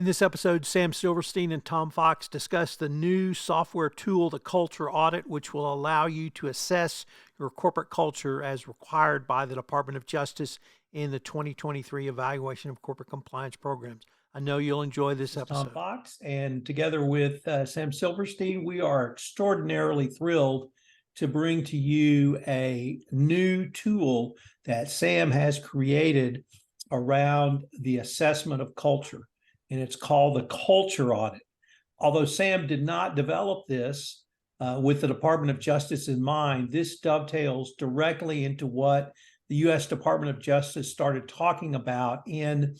In this episode, Sam Silverstein and Tom Fox discuss the new software tool, the Culture Audit, which will allow you to assess your corporate culture as required by the Department of Justice in the 2023 evaluation of corporate compliance programs. I know you'll enjoy this episode. Tom Fox, and together with Sam Silverstein, we are extraordinarily thrilled to bring to you a new tool that Sam has created around the assessment of culture, and it's called the Culture Audit. Although Sam did not develop this with the Department of Justice in mind, this dovetails directly into what the U.S. Department of Justice started talking about in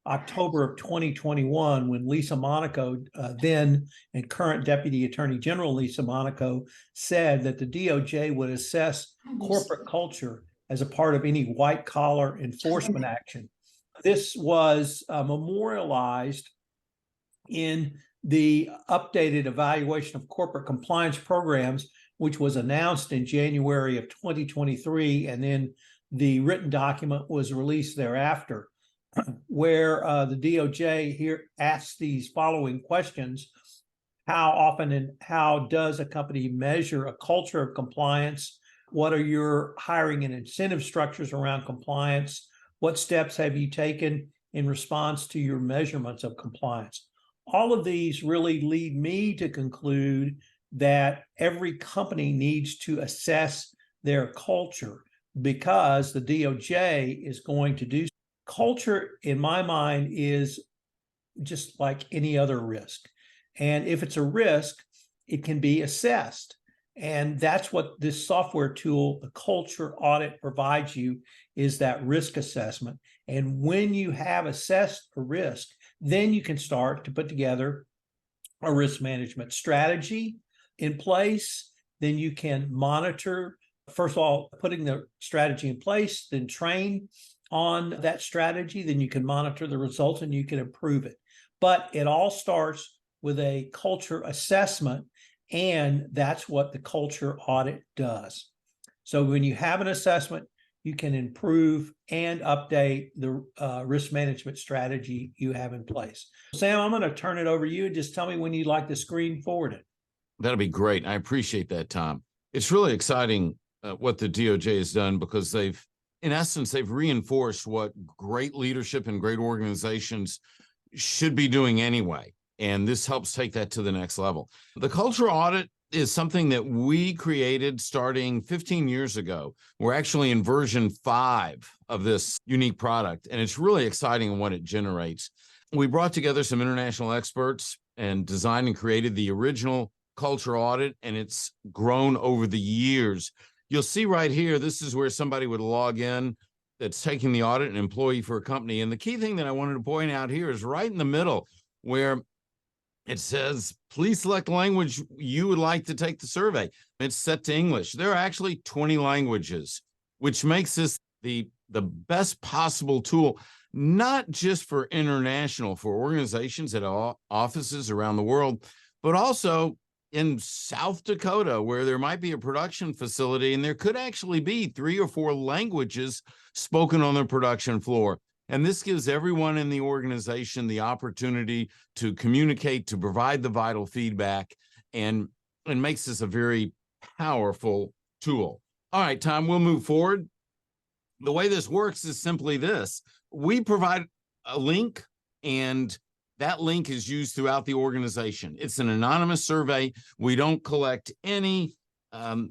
October of 2021, when Lisa Monaco, then and current Deputy Attorney General Lisa Monaco, said that the DOJ would assess corporate culture as a part of any white-collar enforcement action. This was memorialized in the updated evaluation of corporate compliance programs, which was announced in January of 2023, and then the written document was released thereafter, where the DOJ here asks these following questions. How often and how does a company measure a culture of compliance? What are your hiring and incentive structures around compliance? What steps have you taken in response to your measurements of compliance? All of these really lead me to conclude that every company needs to assess their culture, because the DOJ is going to do. Culture, in my mind, is just like any other risk. And if it's a risk, it can be assessed. And that's what this software tool, the Culture Audit, provides you, is that risk assessment. And when you have assessed a risk, then you can start to put together a risk management strategy in place. Then you can monitor, first of all, putting the strategy in place, then train on that strategy, then you can monitor the results and you can improve it. But it all starts with a culture assessment, and that's what the Culture Audit does. So when you have an assessment, you can improve and update the risk management strategy you have in place. Sam, I'm going to turn it over to you and just tell me when you'd like the screen forwarded. That'll be great. I appreciate that, Tom. It's really exciting what the DOJ has done, because in essence, they've reinforced what great leadership and great organizations should be doing anyway. And this helps take that to the next level. The Culture Audit is something that we created starting 15 years ago. We're actually in version 5 of this unique product, and it's really exciting in what it generates. We brought together some international experts and designed and created the original Culture Audit, and it's grown over the years. You'll see right here, this is where somebody would log in that's taking the audit, an employee for a company. And the key thing that I wanted to point out here is right in the middle, where it says, please select language you would like to take the survey. It's set to English. There are actually 20 languages, which makes this the best possible tool, not just for international, for organizations at offices around the world, but also in South Dakota, where there might be a production facility and there could actually be 3 or 4 languages spoken on the production floor. And this gives everyone in the organization the opportunity to communicate, to provide the vital feedback, and makes this a very powerful tool. All right, Tom, we'll move forward. The way this works is simply this. We provide a link, and that link is used throughout the organization. It's an anonymous survey. We don't collect any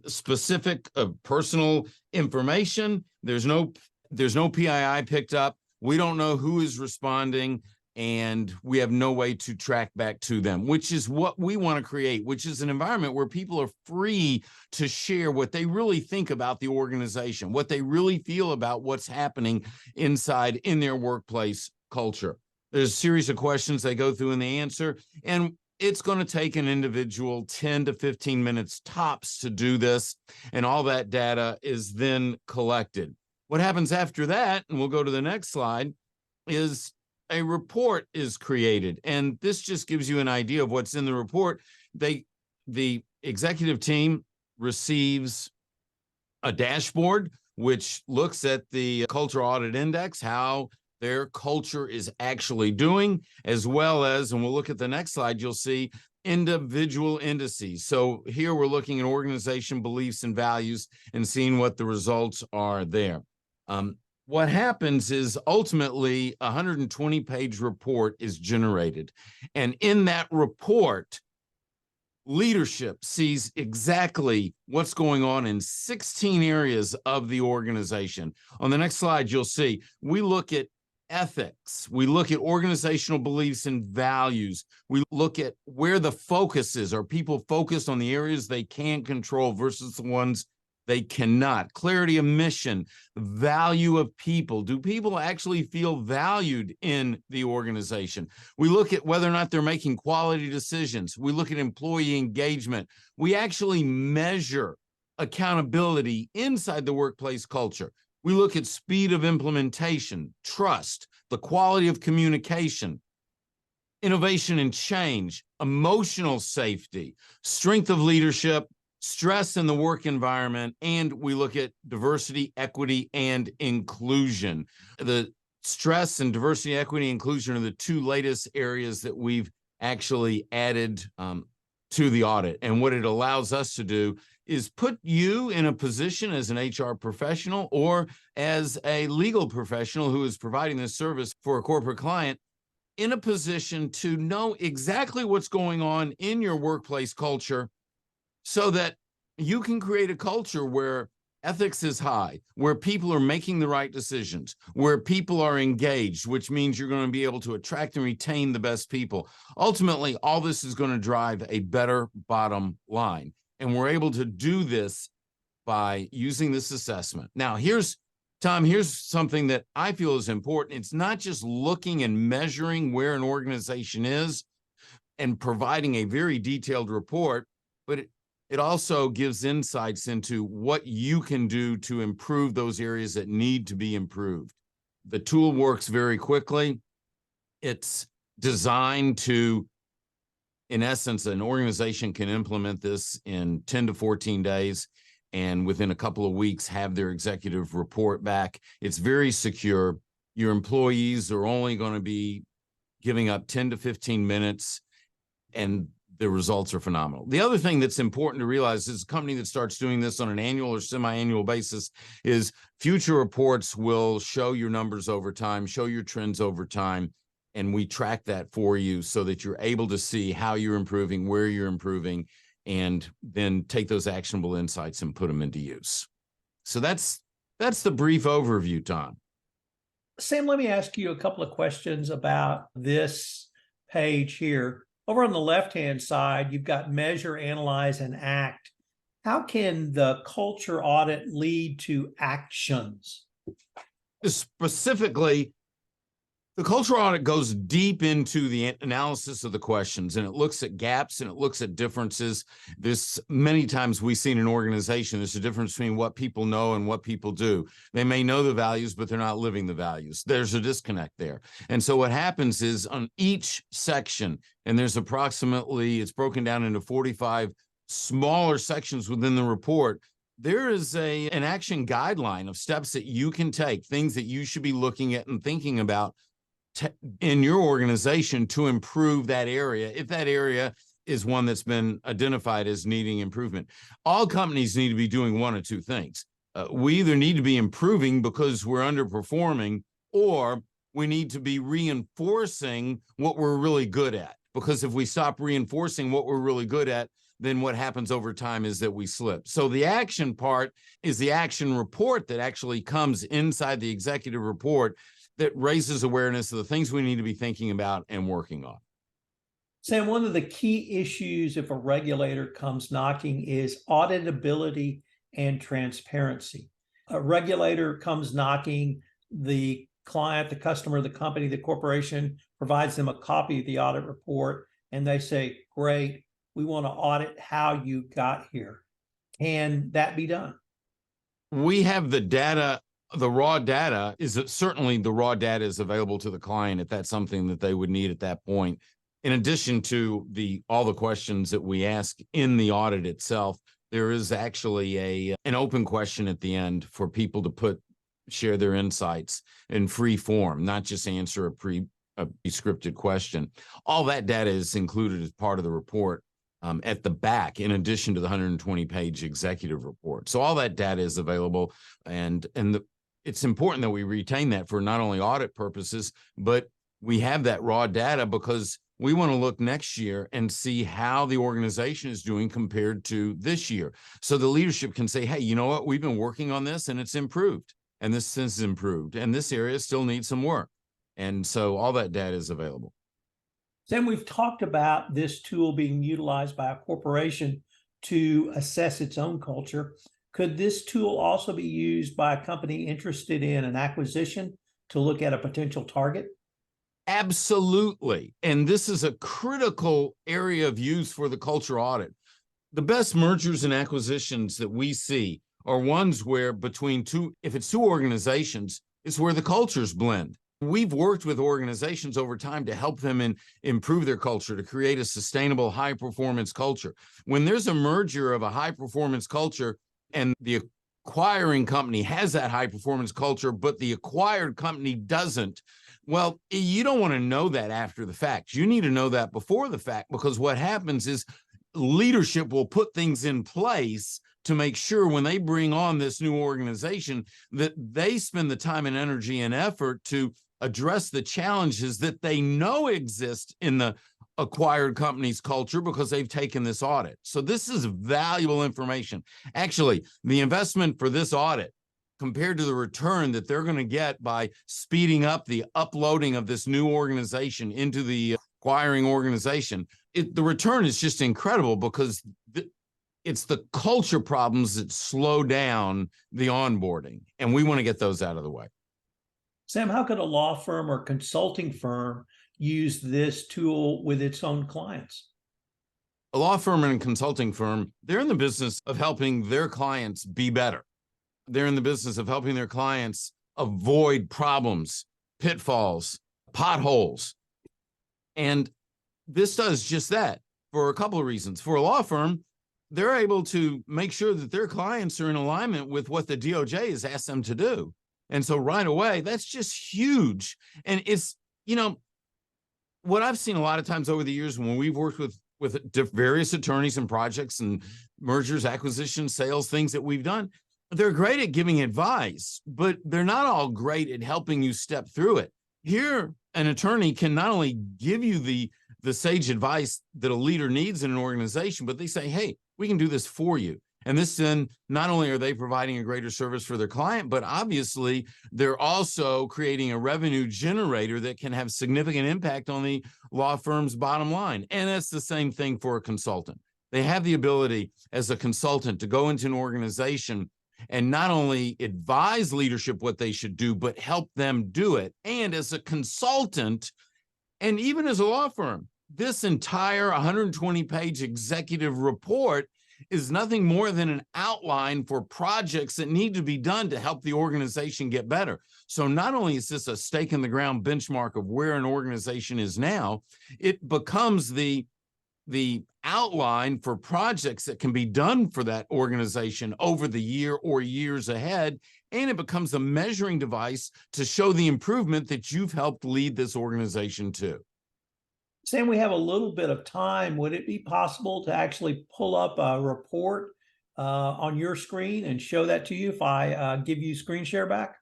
specific personal information. There's no PII picked up. We don't know who is responding, and we have no way to track back to them, which is what we want to create, which is an environment where people are free to share what they really think about the organization, what they really feel about what's happening inside in their workplace culture. There's a series of questions they go through and they answer, and it's going to take an individual 10 to 15 minutes tops to do this, and all that data is then collected. What happens after that, and we'll go to the next slide, is a report is created. And this just gives you an idea of what's in the report. The executive team receives a dashboard which looks at the Culture Audit Index, how their culture is actually doing, as well as, and we'll look at the next slide, you'll see individual indices. So here we're looking at organization beliefs and values and seeing what the results are there. What happens is ultimately a 120-page report is generated. And in that report, leadership sees exactly what's going on in 16 areas of the organization. On the next slide, you'll see we look at ethics, we look at organizational beliefs and values, we look at where the focus is. Are people focused on the areas they can control versus the ones they cannot? Clarity of mission, value of people. Do people actually feel valued in the organization? We look at whether or not they're making quality decisions. We look at employee engagement. We actually measure accountability inside the workplace culture. We look at speed of implementation, trust, the quality of communication, innovation and change, emotional safety, strength of leadership, stress in the work environment, and we look at diversity, equity, and inclusion. The stress and diversity, equity, inclusion are the two latest areas that we've actually added to the audit. And what it allows us to do is put you in a position as an HR professional or as a legal professional who is providing this service for a corporate client in a position to know exactly what's going on in your workplace culture, so that you can create a culture where ethics is high, where people are making the right decisions, where people are engaged, which means you're going to be able to attract and retain the best people. Ultimately, all this is going to drive a better bottom line. And we're able to do this by using this assessment. Now, Tom, here's something that I feel is important. It's not just looking and measuring where an organization is and providing a very detailed report, but it also gives insights into what you can do to improve those areas that need to be improved. The tool works very quickly. It's designed to, in essence, an organization can implement this in 10 to 14 days and within a couple of weeks have their executive report back. It's very secure. Your employees are only going to be giving up 10 to 15 minutes, and the results are phenomenal. The other thing that's important to realize is a company that starts doing this on an annual or semi-annual basis is future reports will show your numbers over time, show your trends over time, and we track that for you so that you're able to see how you're improving, where you're improving, and then take those actionable insights and put them into use. So that's the brief overview, Tom. Sam, let me ask you a couple of questions about this page here. Over on the left-hand side, you've got measure, analyze, and act. How can the culture audit lead to actions? Specifically, the culture audit goes deep into the analysis of the questions, and it looks at gaps and it looks at differences. There's many times we see in an organization, there's a difference between what people know and what people do. They may know the values, but they're not living the values. There's a disconnect there. And so what happens is on each section, and there's approximately, it's broken down into 45 smaller sections within the report, there is an action guideline of steps that you can take, things that you should be looking at and thinking about in your organization to improve that area, if that area is one that's been identified as needing improvement. All companies need to be doing one of two things. We either need to be improving because we're underperforming, or we need to be reinforcing what we're really good at. Because if we stop reinforcing what we're really good at, then what happens over time is that we slip. So the action part is the action report that actually comes inside the executive report that raises awareness of the things we need to be thinking about and working on. Sam, one of the key issues if a regulator comes knocking is auditability and transparency. A regulator comes knocking, the client, the customer, the company, the corporation provides them a copy of the audit report, and they say, great, we want to audit how you got here. Can that be done? We have the data. The raw data is certainly the raw data is available to the client if that's something that they would need at that point. In addition to all the questions that we ask in the audit itself, there is actually an open question at the end for people to put share their insights in free form, not just answer a pre-scripted question. All that data is included as part of the report at the back, in addition to the 120-page executive report. So all that data is available, and it's important that we retain that for not only audit purposes, but we have that raw data because we want to look next year and see how the organization is doing compared to this year. So the leadership can say, hey, you know what? We've been working on this and it's improved, and this has improved, and this area still needs some work. And so all that data is available. Sam, we've talked about this tool being utilized by a corporation to assess its own culture. Could this tool also be used by a company interested in an acquisition to look at a potential target? Absolutely. And this is a critical area of use for the culture audit. The best mergers and acquisitions that we see are ones where if it's two organizations, it's where the cultures blend. We've worked with organizations over time to help them improve their culture, to create a sustainable high-performance culture. When there's a merger of a high-performance culture and the acquiring company has that high-performance culture, but the acquired company doesn't, well, you don't want to know that after the fact. You need to know that before the fact, because what happens is leadership will put things in place to make sure when they bring on this new organization that they spend the time and energy and effort to address the challenges that they know exist in the acquired company's culture because they've taken this audit. So this is valuable information. Actually, the investment for this audit compared to the return that they're going to get by speeding up the uploading of this new organization into the acquiring organization, the return is just incredible because it's the culture problems that slow down the onboarding, and we want to get those out of the way. Sam, how could a law firm or consulting firm use this tool with its own clients? A law firm and a consulting firm, they're in the business of helping their clients be better. They're in the business of helping their clients avoid problems, pitfalls, potholes. And this does just that for a couple of reasons. For a law firm, they're able to make sure that their clients are in alignment with what the DOJ has asked them to do. And so right away, that's just huge. And it's, what I've seen a lot of times over the years when we've worked with various attorneys and projects and mergers, acquisitions, sales, things that we've done, they're great at giving advice, but they're not all great at helping you step through it. Here, an attorney can not only give you the sage advice that a leader needs in an organization, but they say, hey, we can do this for you. And this then, not only are they providing a greater service for their client, but obviously they're also creating a revenue generator that can have significant impact on the law firm's bottom line. And that's the same thing for a consultant. They have the ability as a consultant to go into an organization and not only advise leadership what they should do, but help them do it. And as a consultant, and even as a law firm, this entire 120-page executive report is nothing more than an outline for projects that need to be done to help the organization get better. So not only is this a stake in the ground benchmark of where an organization is now, it becomes the outline for projects that can be done for that organization over the year or years ahead. And it becomes a measuring device to show the improvement that you've helped lead this organization to. Sam, we have a little bit of time. Would it be possible to actually pull up a report on your screen and show that to you if I give you screen share back?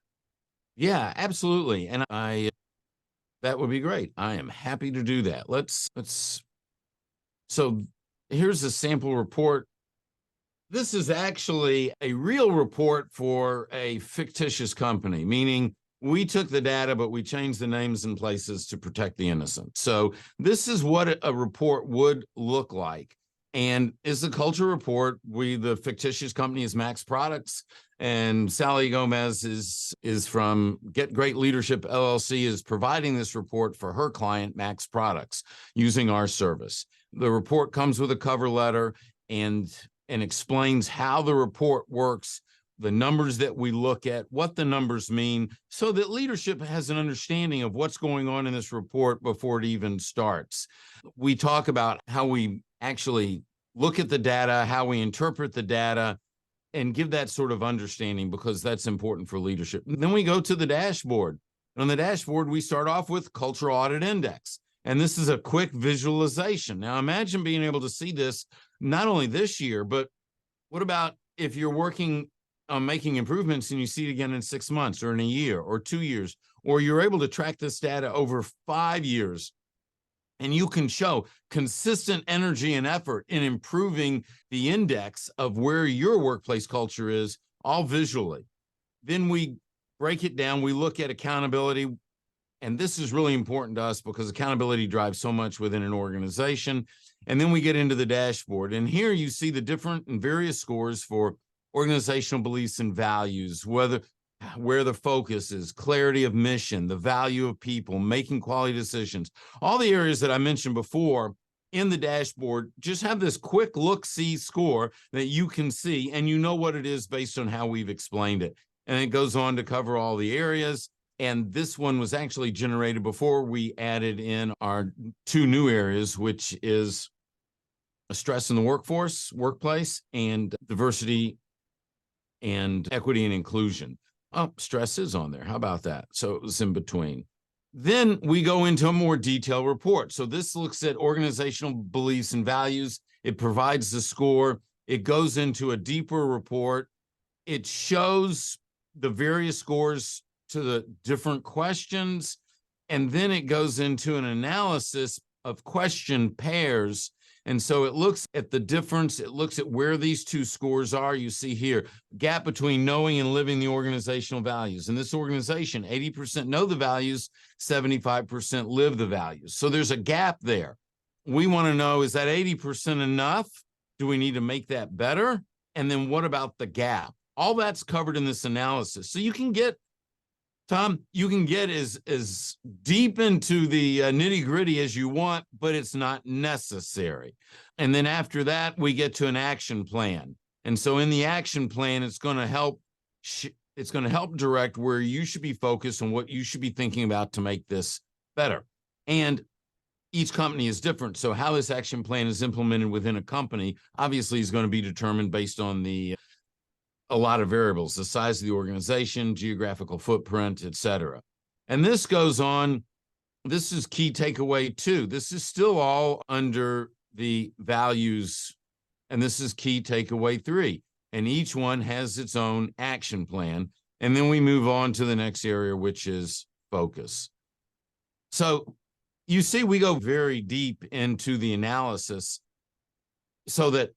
Yeah, absolutely. And that would be great. I am happy to do that. So here's a sample report. This is actually a real report for a fictitious company, meaning we took the data, but we changed the names and places to protect the innocent. So this is what a report would look like. And is the culture report, the fictitious company is Max Products, and Sally Gomez is from Get Great Leadership LLC, is providing this report for her client, Max Products, using our service. The report comes with a cover letter and explains how the report works, the numbers that we look at, what the numbers mean, so that leadership has an understanding of what's going on in this report before it even starts. We talk about how we actually look at the data, how we interpret the data, and give that sort of understanding, because that's important for leadership. Then we go to the dashboard. On the dashboard, we start off with Culture Audit Index. And this is a quick visualization. Now, imagine being able to see this not only this year, but what about if you're working on making improvements and you see it again in 6 months or in a year or 2 years, or you're able to track this data over 5 years, and you can show consistent energy and effort in improving the index of where your workplace culture is, all visually. Then we break it down. We look at accountability. And this is really important to us because accountability drives so much within an organization. And then we get into the dashboard. And here you see the different and various scores for organizational beliefs and values, where the focus is, clarity of mission, the value of people, making quality decisions. All the areas that I mentioned before in the dashboard just have this quick look-see score that you can see, and you know what it is based on how we've explained it. And it goes on to cover all the areas. And this one was actually generated before we added in our 2 new areas, which is stress in the workplace, and diversity and equity and inclusion. Oh, stress is on there. How about that? So it was in between. Then we go into a more detailed report. So this looks at organizational beliefs and values. It provides the score. It goes into a deeper report. It shows the various scores to the different questions, and then it goes into an analysis of question pairs. And so it looks at the difference. It looks at where these 2 scores are. You see here, gap between knowing and living the organizational values. In this organization, 80% know the values, 75% live the values. So there's a gap there. We want to know, is that 80% enough? Do we need to make that better? And then what about the gap? All that's covered in this analysis. So you can get, Tom, you can get as deep into the nitty-gritty as you want, but it's not necessary. And then after that, we get to an action plan. And so in the action plan, it's going to help direct where you should be focused and what you should be thinking about to make this better. And each company is different. So how this action plan is implemented within a company obviously is going to be determined based on a lot of variables, the size of the organization, geographical footprint, et cetera. And this goes on. This is key takeaway 2. This is still all under the values, and this is key takeaway 3. And each one has its own action plan. And then we move on to the next area, which is focus. So you see, we go very deep into the analysis so that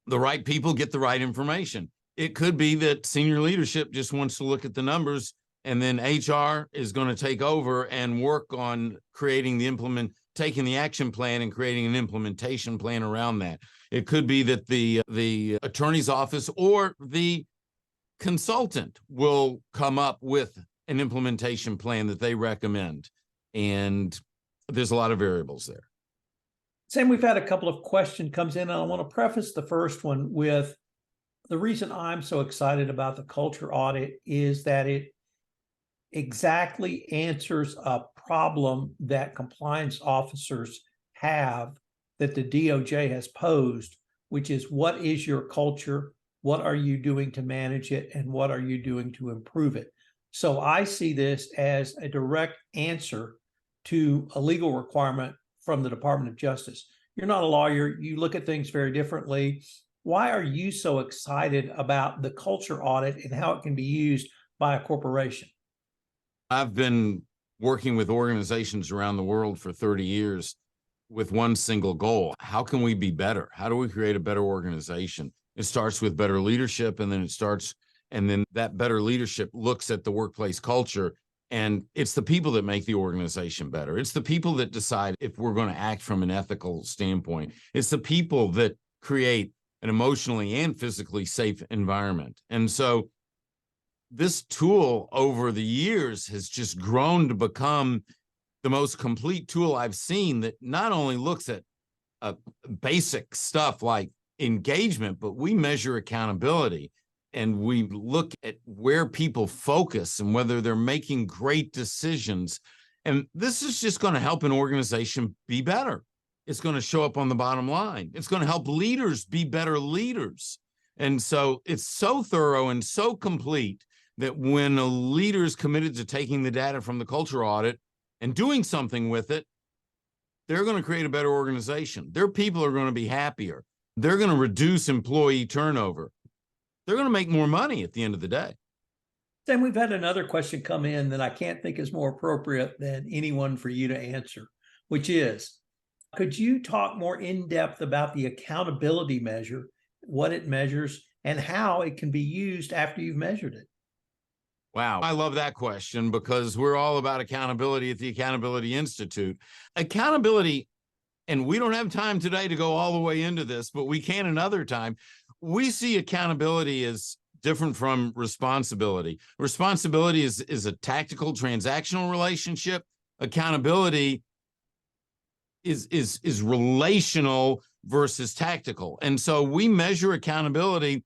the right people get the right information. It could be that senior leadership just wants to look at the numbers, and then HR is going to take over and work on taking the action plan and creating an implementation plan around that. It could be that the attorney's office or the consultant will come up with an implementation plan that they recommend. And there's a lot of variables there. Sam, we've had a couple of questions comes in, and I want to preface the first one with the reason I'm so excited about the culture audit is that it exactly answers a problem that compliance officers have that the DOJ has posed, which is, what is your culture? What are you doing to manage it? And what are you doing to improve it? So I see this as a direct answer to a legal requirement from the Department of Justice. You're not a lawyer. You look at things very differently. Why are you so excited about the culture audit and how it can be used by a corporation? I've been working with organizations around the world for 30 years with one single goal. How can we be better? How do we create a better organization? It starts with better leadership, and then that better leadership looks at the workplace culture, and it's the people that make the organization better. It's the people that decide if we're going to act from an ethical standpoint. It's the people that create an emotionally and physically safe environment. And so this tool over the years has just grown to become the most complete tool I've seen, that not only looks at basic stuff like engagement, but we measure accountability, and we look at where people focus and whether they're making great decisions. And this is just going to help an organization be better. It's going to show up on the bottom line. It's going to help leaders be better leaders. And so it's so thorough and so complete that when a leader is committed to taking the data from the culture audit and doing something with it, they're going to create a better organization. Their people are going to be happier. They're going to reduce employee turnover. They're going to make more money at the end of the day. Then we've had another question come in that I can't think is more appropriate than anyone for you to answer, which is, could you talk more in depth about the accountability measure, what it measures, and how it can be used after you've measured it? Wow. I love that question because we're all about accountability at the Accountability Institute. Accountability, and we don't have time today to go all the way into this, but we can another time. We see accountability as different from responsibility. Responsibility is a tactical transactional relationship. Accountability is relational versus tactical. And so we measure accountability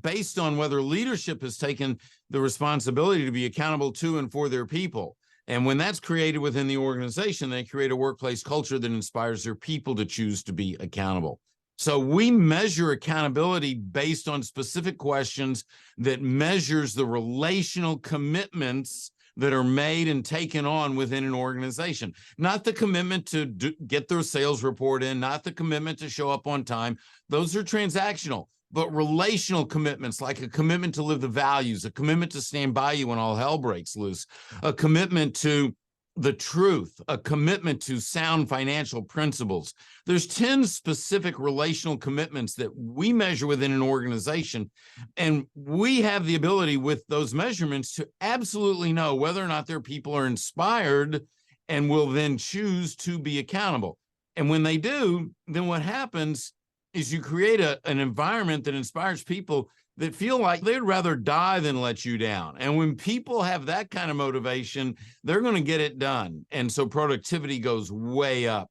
based on whether leadership has taken the responsibility to be accountable to and for their people. And when that's created within the organization, they create a workplace culture that inspires their people to choose to be accountable. So we measure accountability based on specific questions that measures the relational commitments that are made and taken on within an organization. Not the commitment to get their sales report in, not the commitment to show up on time. Those are transactional. But relational commitments, like a commitment to live the values, a commitment to stand by you when all hell breaks loose, a commitment to the truth, a commitment to sound financial principles. There's 10 specific relational commitments that we measure within an organization, and we have the ability with those measurements to absolutely know whether or not their people are inspired and will then choose to be accountable. And when they do, then what happens is you create an environment that inspires people that feel like they'd rather die than let you down. And when people have that kind of motivation, they're going to get it done. And so productivity goes way up,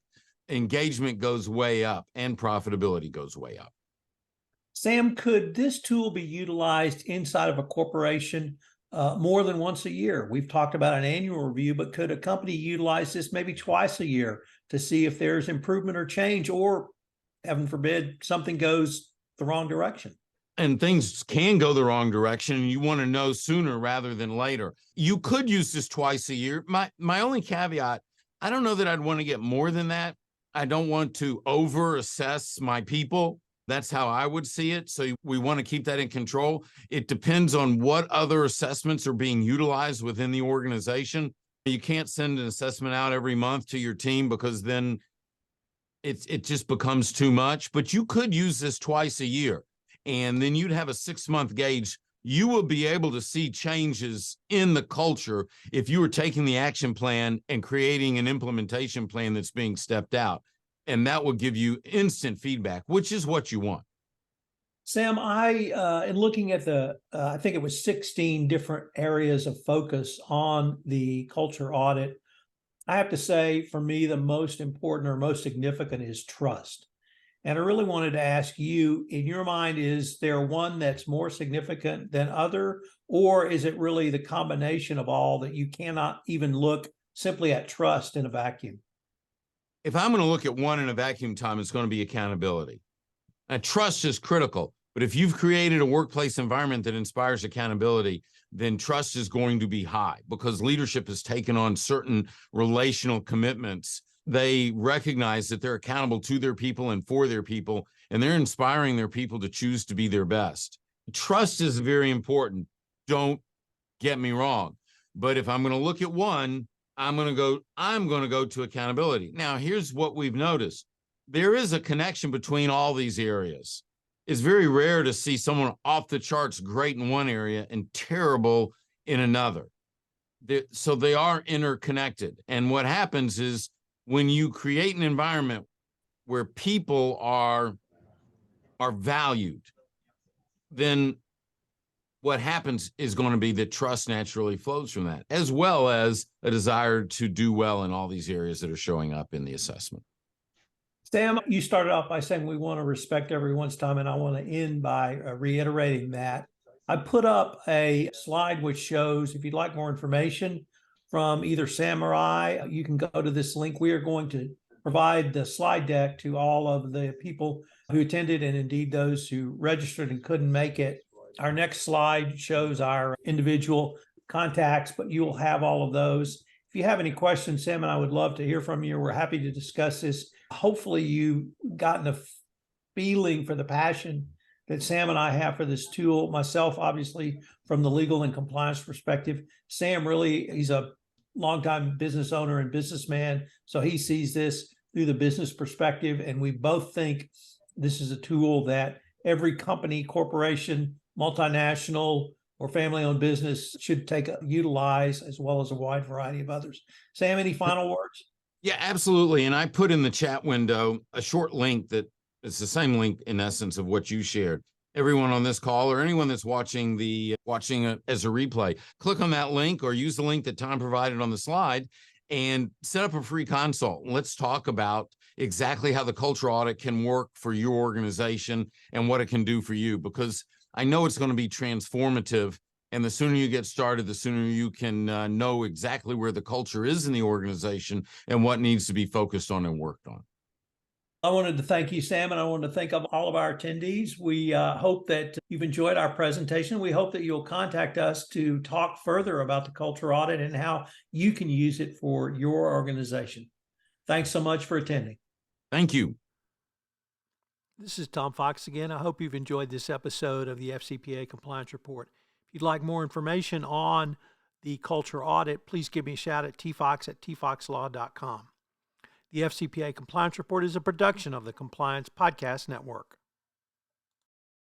engagement goes way up, and profitability goes way up. Sam, could this tool be utilized inside of a corporation more than once a year? We've talked about an annual review, but could a company utilize this maybe twice a year to see if there's improvement or change, or heaven forbid, something goes the wrong direction? And things can go the wrong direction, and you want to know sooner rather than later. You could use this twice a year. My only caveat, I don't know that I'd want to get more than that. I don't want to over-assess my people. That's how I would see it. So we want to keep that in control. It depends on what other assessments are being utilized within the organization. You can't send an assessment out every month to your team because then it just becomes too much. But you could use this twice a year, and then you'd have a 6-month gauge. You will be able to see changes in the culture if you are taking the action plan and creating an implementation plan that's being stepped out. And that will give you instant feedback, which is what you want. Sam, in looking at I think it was 16 different areas of focus on the culture audit, I have to say, for me, the most important or most significant is trust. And I really wanted to ask you, in your mind, is there one that's more significant than other, or is it really the combination of all that you cannot even look simply at trust in a vacuum? If I'm going to look at one in a vacuum, Tom, it's going to be accountability. And trust is critical. But if you've created a workplace environment that inspires accountability, then trust is going to be high because leadership has taken on certain relational commitments. They recognize that they're accountable to their people and for their people, and they're inspiring their people to choose to be their best. Trust is very important. Don't get me wrong. But if I'm going to look at one, I'm going to go to accountability. Now, here's what we've noticed. There is a connection between all these areas. It's very rare to see someone off the charts great in one area and terrible in another. So they are interconnected. And what happens is when you create an environment where people are valued, then what happens is going to be that trust naturally flows from that, as well as a desire to do well in all these areas that are showing up in the assessment. Sam, you started off by saying we want to respect everyone's time, and I want to end by reiterating that. I put up a slide which shows, if you'd like more information from either Sam or I, you can go to this link. We are going to provide the slide deck to all of the people who attended and indeed those who registered and couldn't make it. Our next slide shows our individual contacts, but you will have all of those. If you have any questions, Sam and I would love to hear from you. We're happy to discuss this. Hopefully you've gotten a feeling for the passion that Sam and I have for this tool. Myself, obviously, from the legal and compliance perspective. Sam he's a longtime business owner and businessman, so he sees this through the business perspective, and we both think this is a tool that every company, corporation, multinational, or family-owned business should utilize, as well as a wide variety of others. Sam, any final words? Yeah, absolutely. And I put in the chat window a short link that is the same link in essence of what you shared. Everyone on this call or anyone that's watching as a replay, click on that link or use the link that Tom provided on the slide and set up a free consult. Let's talk about exactly how the culture audit can work for your organization and what it can do for you, because I know it's going to be transformative. And the sooner you get started, the sooner you can know exactly where the culture is in the organization and what needs to be focused on and worked on. I wanted to thank you, Sam, and I want to thank all of our attendees. We hope that you've enjoyed our presentation. We hope that you'll contact us to talk further about the culture audit and how you can use it for your organization. Thanks so much for attending. Thank you. This is Tom Fox again. I hope you've enjoyed this episode of the FCPA Compliance Report. If you'd like more information on the culture audit, please give me a shout at tfox@tfoxlaw.com. The FCPA Compliance Report is a production of the Compliance Podcast Network.